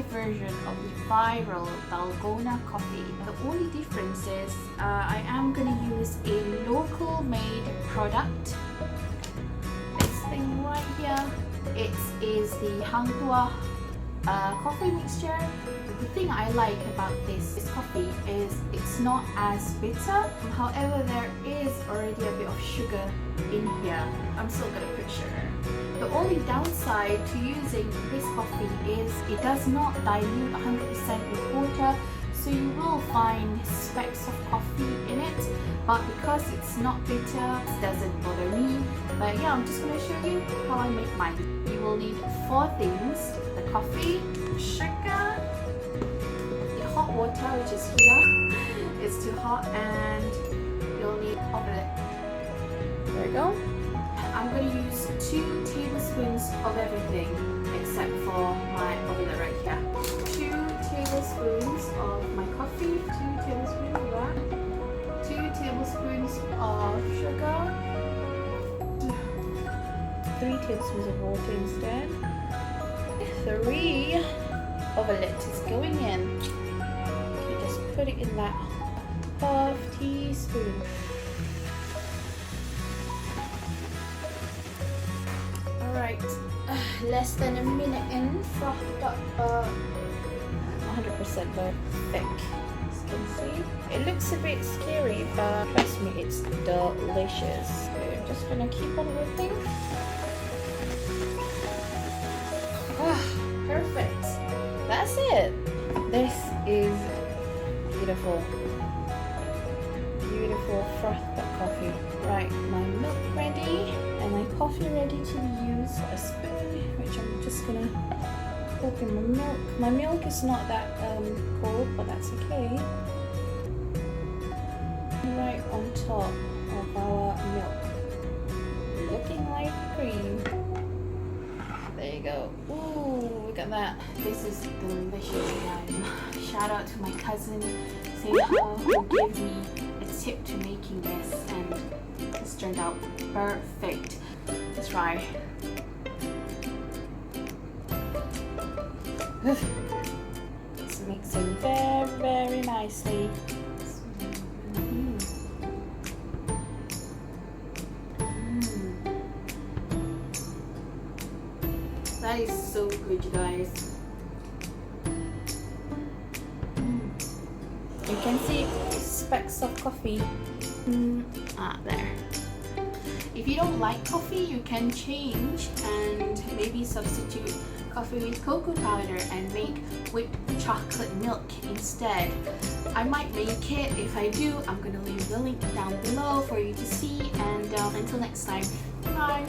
version of the viral DALGONA coffee. The only difference is I am going to use a local made product. This thing right here, it is the Hangtua coffee mixture. The thing I like about this coffee is it's not as bitter. However, there is already a bit of sugar in here. I'm still gonna picture. The only downside to using this coffee is it does not dilute 100% with water, so you will find specks of coffee in it, but because it's not bitter, it doesn't bother me. But yeah, I'm just gonna show you how I make mine. You will need 4 things: the coffee, sugar, hot water, which is here. It's too hot, and you'll need omelette. There you go. I'm going to use 2 tablespoons of everything except for my omelette right here. 2 tablespoons of my coffee, 2 tablespoons of that, 2 tablespoons of sugar, 3 tablespoons of water instead, 3 omelette is going in. Put it in that half teaspoon. Alright, less than a minute in, frothed up 100% perfect. As you can see, it looks a bit scary, but trust me, it's delicious. So I'm just gonna keep on whipping. Perfect. That's it. This is beautiful frothed up coffee. Right, my milk ready and my coffee ready to use. A spoon, which I'm just gonna pop in my milk. My milk is not that cold, but that's okay. Right on top of our milk, looking like cream. There you go. Ooh, look at that. This is delicious, guys. Shout out to my cousin Seha, who gave me a tip to making this, and this turned out perfect. Let's try. It's mixing very, very nicely. That is so good, you guys. You can see specks of coffee. There. If you don't like coffee, you can change and maybe substitute coffee with cocoa powder and make whipped chocolate milk instead. I might make it. If I do, I'm gonna leave the link down below for you to see. And until next time, bye.